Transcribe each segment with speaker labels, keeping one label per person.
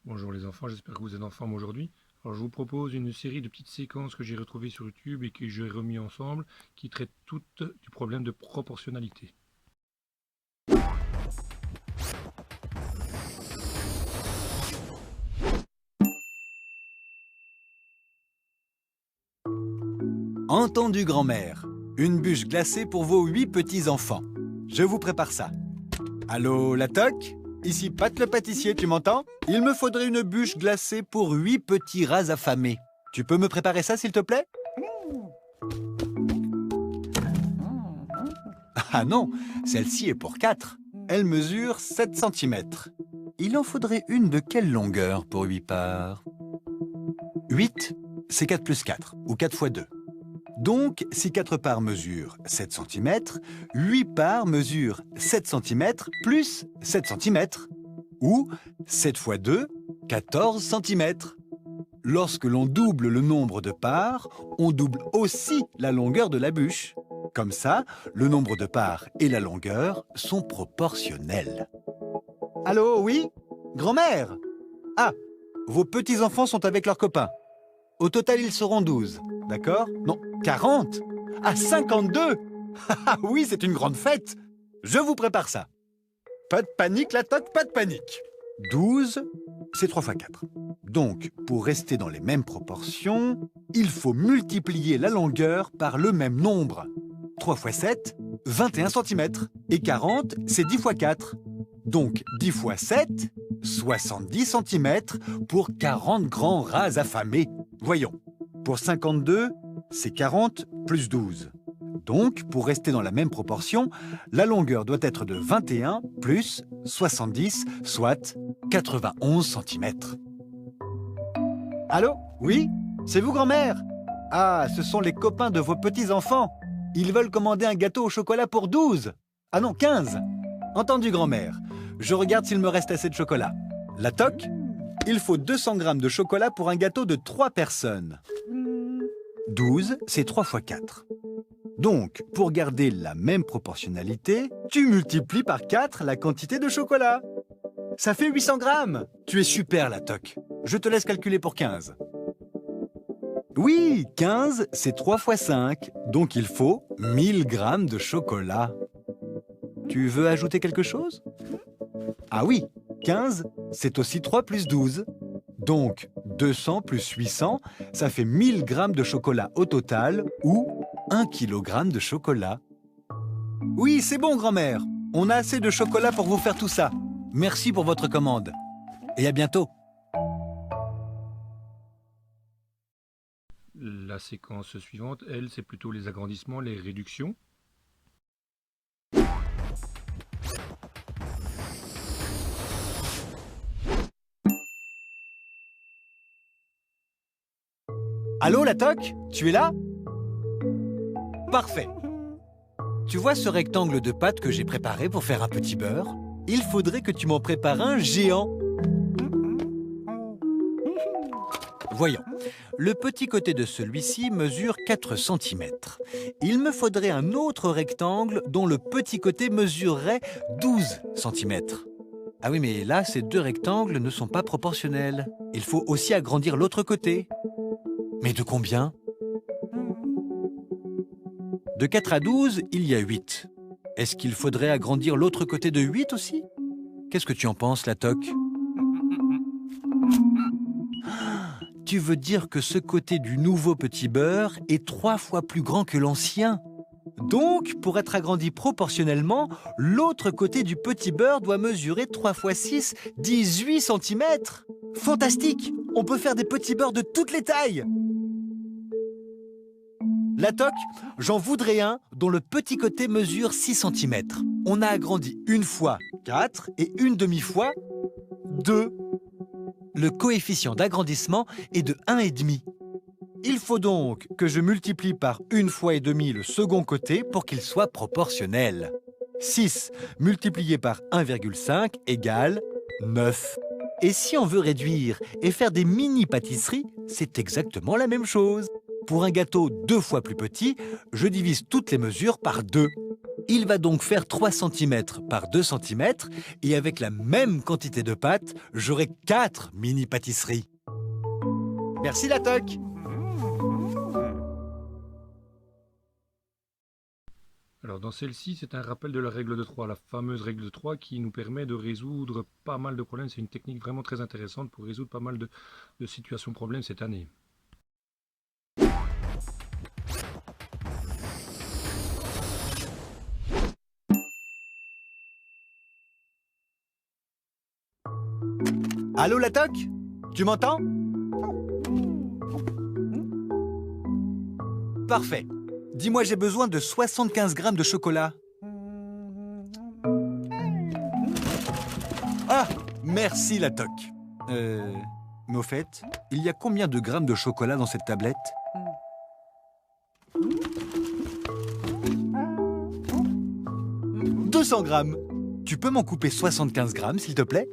Speaker 1: Bonjour les enfants, j'espère que vous êtes en forme aujourd'hui. Alors je vous propose une série de petites séquences que j'ai retrouvées sur YouTube et que j'ai remis ensemble, qui traitent toutes du problème de proportionnalité.
Speaker 2: Entendu grand-mère, une bûche glacée pour vos 8 petits-enfants. Je vous prépare ça. Allô, la toque? Ici Pat le pâtissier, tu m'entends? Il me faudrait une bûche glacée pour 8 petits rats affamés. Tu peux me préparer ça, s'il te plaît? Ah non, celle-ci est pour 4. Elle mesure 7 cm. Il en faudrait une de quelle longueur pour 8 parts? 8, c'est 4 plus 4, ou 4 fois 2. Donc, si 4 parts mesurent 7 cm, 8 parts mesurent 7 cm plus 7 cm, ou 7 fois 2, 14 cm. Lorsque l'on double le nombre de parts, on double aussi la longueur de la bûche. Comme ça, le nombre de parts et la longueur sont proportionnels. Allô, oui? Grand-mère? Ah, vos petits-enfants sont avec leurs copains. Au total, ils seront 12. D'accord? Non, 40? Ah, 52? Ah oui, c'est une grande fête! Je vous prépare ça. Pas de panique, la toque, pas de panique. 12, c'est 3 fois 4. Donc, pour rester dans les mêmes proportions, il faut multiplier la longueur par le même nombre. 3 fois 7, 21 cm. Et 40, c'est 10 fois 4. Donc, 10 fois 7, 70 cm pour 40 grands rats affamés. Voyons. Pour 52, c'est 40 plus 12. Donc, pour rester dans la même proportion, la longueur doit être de 21 plus 70, soit 91 cm. Allô? Oui? C'est vous, grand-mère? Ah, ce sont les copains de vos petits-enfants. Ils veulent commander un gâteau au chocolat pour 12. Ah non, 15. Entendu, grand-mère. Je regarde s'il me reste assez de chocolat. La toque? Il faut 200 grammes de chocolat pour un gâteau de 3 personnes. 12, c'est 3 fois 4. Donc, pour garder la même proportionnalité, tu multiplies par 4 la quantité de chocolat. Ça fait 800 grammes. Tu es super, la toque. Je te laisse calculer pour 15. Oui, 15, c'est 3 fois 5. Donc, il faut 1000 grammes de chocolat. Tu veux ajouter quelque chose? Ah oui, 15, c'est aussi 3 plus 12. Donc, 200 plus 800, ça fait 1000 grammes de chocolat au total, ou 1 kg de chocolat. Oui, c'est bon, grand-mère. On a assez de chocolat pour vous faire tout ça. Merci pour votre commande. Et à bientôt.
Speaker 1: La séquence suivante, elle, c'est plutôt les agrandissements, les réductions.
Speaker 2: Allô, la toque? Tu es là? Parfait. Tu vois ce rectangle de pâte que j'ai préparé pour faire un petit beurre? Il faudrait que tu m'en prépares un géant. Voyons. Le petit côté de celui-ci mesure 4 cm. Il me faudrait un autre rectangle dont le petit côté mesurerait 12 cm. Ah oui, mais là, ces deux rectangles ne sont pas proportionnels. Il faut aussi agrandir l'autre côté. Mais de combien? De 4 à 12, il y a 8. Est-ce qu'il faudrait agrandir l'autre côté de 8 aussi? Qu'est-ce que tu en penses, la toque? Tu veux dire que ce côté du nouveau petit beurre est 3 fois plus grand que l'ancien? Donc, pour être agrandi proportionnellement, l'autre côté du petit beurre doit mesurer 3 fois 6, 18 cm. Fantastique! On peut faire des petits beurres de toutes les tailles! La toque, j'en voudrais un dont le petit côté mesure 6 cm. On a agrandi une fois 4 et une demi-fois 2. Le coefficient d'agrandissement est de 1,5. Il faut donc que je multiplie par une fois et demi le second côté pour qu'il soit proportionnel. 6 multiplié par 1,5 égale 9. Et si on veut réduire et faire des mini-pâtisseries, c'est exactement la même chose. Pour un gâteau 2 fois plus petit, je divise toutes les mesures par 2. Il va donc faire 3 cm par 2 cm et avec la même quantité de pâte, j'aurai 4 mini-pâtisseries. Merci la toque.
Speaker 1: Alors dans celle-ci, c'est un rappel de la règle de 3, la fameuse règle de 3 qui nous permet de résoudre pas mal de problèmes. C'est une technique vraiment très intéressante pour résoudre pas mal de situations problèmes cette année.
Speaker 2: Allô la toque? Tu m'entends? Parfait. Dis-moi, j'ai besoin de 75 grammes de chocolat. Ah, merci la toque. Mais au fait, il y a combien de grammes de chocolat dans cette tablette? 200 grammes. Tu peux m'en couper 75 grammes, s'il te plaît?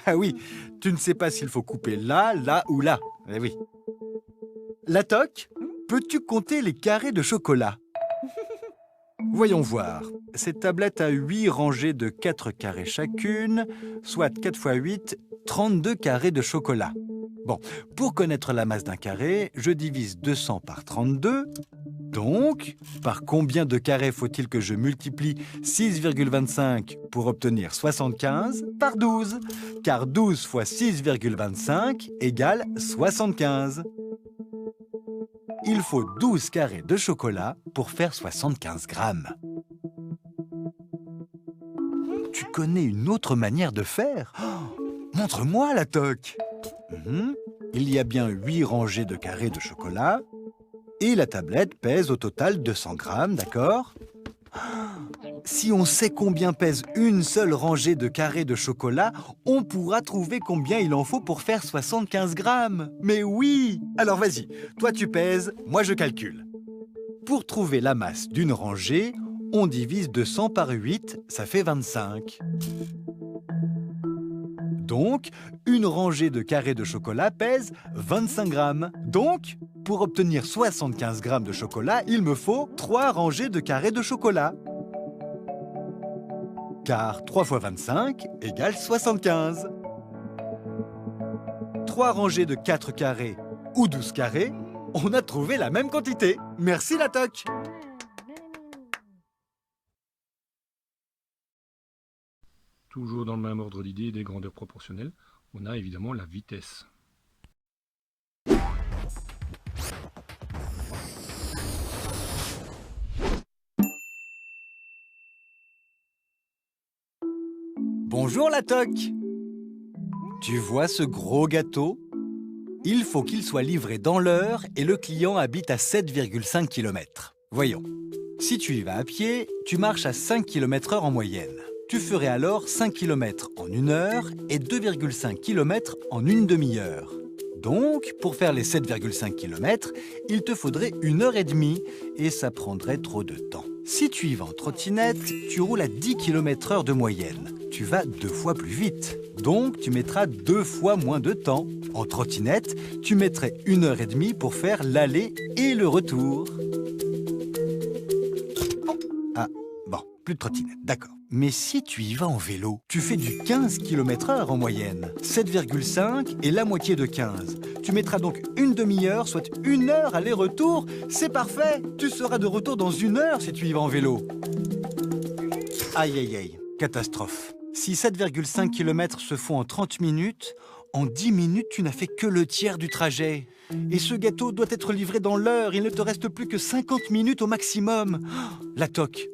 Speaker 2: Ah oui, tu ne sais pas s'il faut couper là, là ou là. Eh oui. La toque, peux-tu compter les carrés de chocolat? Voyons voir. Cette tablette a 8 rangées de 4 carrés chacune, soit 4 x 8, 32 carrés de chocolat. Bon, pour connaître la masse d'un carré, je divise 200 par 32. Donc, par combien de carrés faut-il que je multiplie 6,25 pour obtenir 75 par 12? Car 12 fois 6,25 égale 75. Il faut 12 carrés de chocolat pour faire 75 grammes. Tu connais une autre manière de faire? Oh, montre-moi la toque. Il y a bien 8 rangées de carrés de chocolat. Et la tablette pèse au total 200 grammes, d'accord? Si on sait combien pèse une seule rangée de carrés de chocolat, on pourra trouver combien il en faut pour faire 75 grammes. Mais oui! Alors vas-y, toi tu pèses, moi je calcule. Pour trouver la masse d'une rangée, on divise 200 par 8, ça fait 25. Donc, une rangée de carrés de chocolat pèse 25 grammes. Donc, pour obtenir 75 grammes de chocolat, il me faut 3 rangées de carrés de chocolat. Car 3 fois 25 égale 75. 3 rangées de 4 carrés ou 12 carrés, on a trouvé la même quantité. Merci la toque.
Speaker 1: Toujours dans le même ordre d'idée des grandeurs proportionnelles, on a évidemment la vitesse.
Speaker 2: Bonjour la toque. Tu vois ce gros gâteau? Il faut qu'il soit livré dans l'heure et le client habite à 7,5 km. Voyons. Si tu y vas à pied, tu marches à 5 km/h en moyenne. Tu ferais alors 5 km en 1 heure et 2,5 km en une demi-heure. Donc, pour faire les 7,5 km, il te faudrait 1 heure et demie et ça prendrait trop de temps. Si tu y vas en trottinette, tu roules à 10 km/h de moyenne. Tu vas 2 fois plus vite. Donc, tu mettras 2 fois moins de temps. En trottinette, tu mettrais 1 heure et demie pour faire l'aller et le retour. Ah, bon, plus de trottinette, d'accord. Mais si tu y vas en vélo, tu fais du 15 km/h en moyenne. 7,5 et la moitié de 15. Tu mettras donc une demi-heure, soit 1 heure aller-retour. C'est parfait. Tu seras de retour dans 1 heure si tu y vas en vélo. Aïe, aïe, aïe. Catastrophe. Si 7,5 km se font en 30 minutes, en 10 minutes, tu n'as fait que le tiers du trajet. Et ce gâteau doit être livré dans l'heure. Il ne te reste plus que 50 minutes au maximum. Oh, la toque.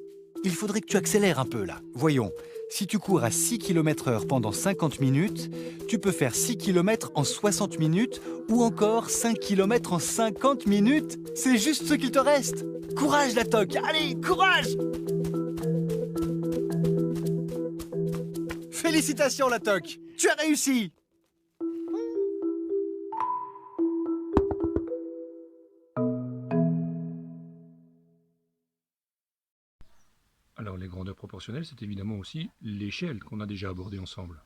Speaker 2: Il faudrait que tu accélères un peu là. Voyons, si tu cours à 6 km/h pendant 50 minutes, tu peux faire 6 km en 60 minutes ou encore 5 km en 50 minutes. C'est juste ce qu'il te reste. Courage la toque, allez, courage! Félicitations la toque, tu as réussi!
Speaker 1: Alors les grandeurs proportionnelles, c'est évidemment aussi l'échelle qu'on a déjà abordée ensemble.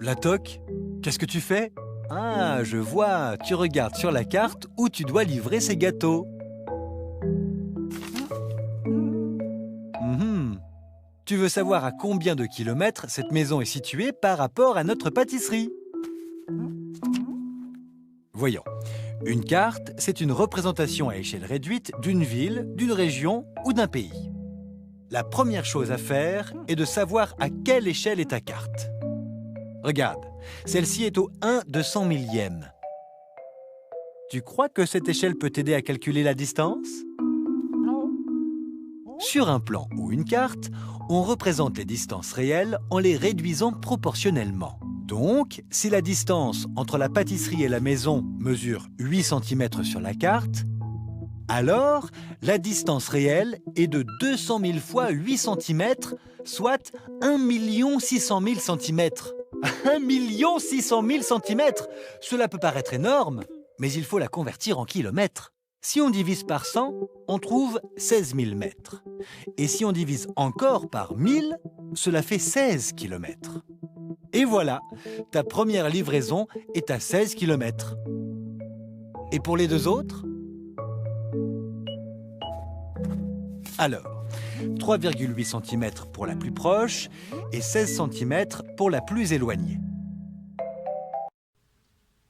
Speaker 2: La toque, qu'est-ce que tu fais? Ah, je vois, tu regardes sur la carte où tu dois livrer ces gâteaux. Mhm. Tu veux savoir à combien de kilomètres cette maison est située par rapport à notre pâtisserie? Voyons. Une carte, c'est une représentation à échelle réduite d'une ville, d'une région ou d'un pays. La première chose à faire est de savoir à quelle échelle est ta carte. Regarde, celle-ci est au 1/200 millième. Tu crois que cette échelle peut t'aider à calculer la distance? Sur un plan ou une carte, on représente les distances réelles en les réduisant proportionnellement. Donc, si la distance entre la pâtisserie et la maison mesure 8 cm sur la carte, alors la distance réelle est de 200 000 fois 8 cm, soit 1 600 000 cm. 1 600 000 cm! Cela peut paraître énorme, mais il faut la convertir en kilomètres. Si on divise par 100, on trouve 16 000 mètres. Et si on divise encore par 1000, cela fait 16 kilomètres. Et voilà, ta première livraison est à 16 kilomètres. Et pour les deux autres? Alors, 3,8 cm pour la plus proche et 16 cm pour la plus éloignée.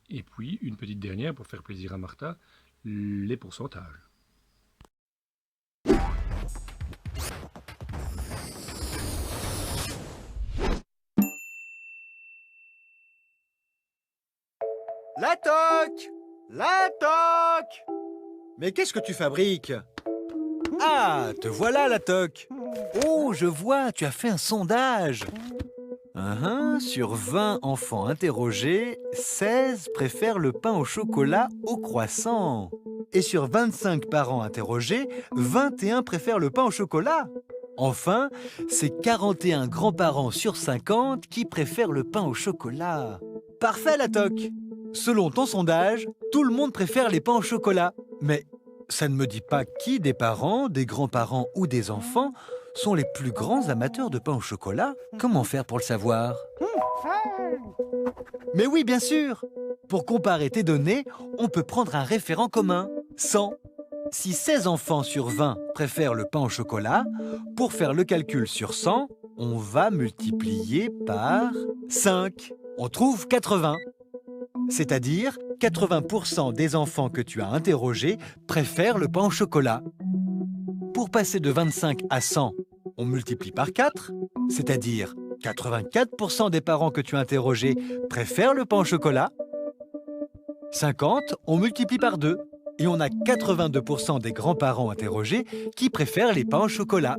Speaker 1: Et puis, une petite dernière pour faire plaisir à Martha, les pourcentages.
Speaker 2: La toque! La toque! Mais qu'est-ce que tu fabriques? Ah, te voilà la toque! Oh, je vois, tu as fait un sondage. Sur 20 enfants interrogés, 16 préfèrent le pain au chocolat au croissant. Et sur 25 parents interrogés, 21 préfèrent le pain au chocolat. Enfin, c'est 41 grands-parents sur 50 qui préfèrent le pain au chocolat. Parfait la toque! Selon ton sondage, tout le monde préfère les pains au chocolat. Mais ça ne me dit pas qui des parents, des grands-parents ou des enfants sont les plus grands amateurs de pain au chocolat. Comment faire pour le savoir? Mais oui, bien sûr! Pour comparer tes données, on peut prendre un référent commun, 100. Si 16 enfants sur 20 préfèrent le pain au chocolat, pour faire le calcul sur 100, on va multiplier par 5. On trouve 80. C'est-à-dire 80% des enfants que tu as interrogés préfèrent le pain au chocolat. Pour passer de 25 à 100, on multiplie par 4, c'est-à-dire 84% des parents que tu as interrogés préfèrent le pain au chocolat. 50, on multiplie par 2, et on a 82% des grands-parents interrogés qui préfèrent les pains au chocolat.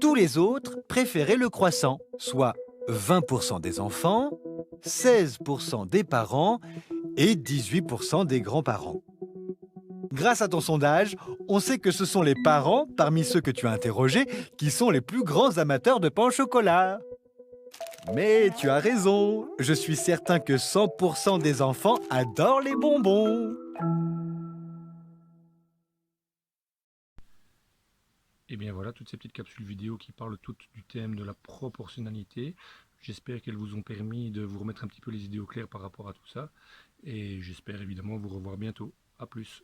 Speaker 2: Tous les autres préféraient le croissant, soit 20% des enfants, 16% des parents et 18% des grands-parents. Grâce à ton sondage, on sait que ce sont les parents, parmi ceux que tu as interrogés, qui sont les plus grands amateurs de pain au chocolat. Mais tu as raison, je suis certain que 100% des enfants adorent les bonbons.
Speaker 1: Et bien voilà, toutes ces petites capsules vidéo qui parlent toutes du thème de la proportionnalité. J'espère qu'elles vous ont permis de vous remettre un petit peu les idées au clair par rapport à tout ça. Et j'espère évidemment vous revoir bientôt. A plus.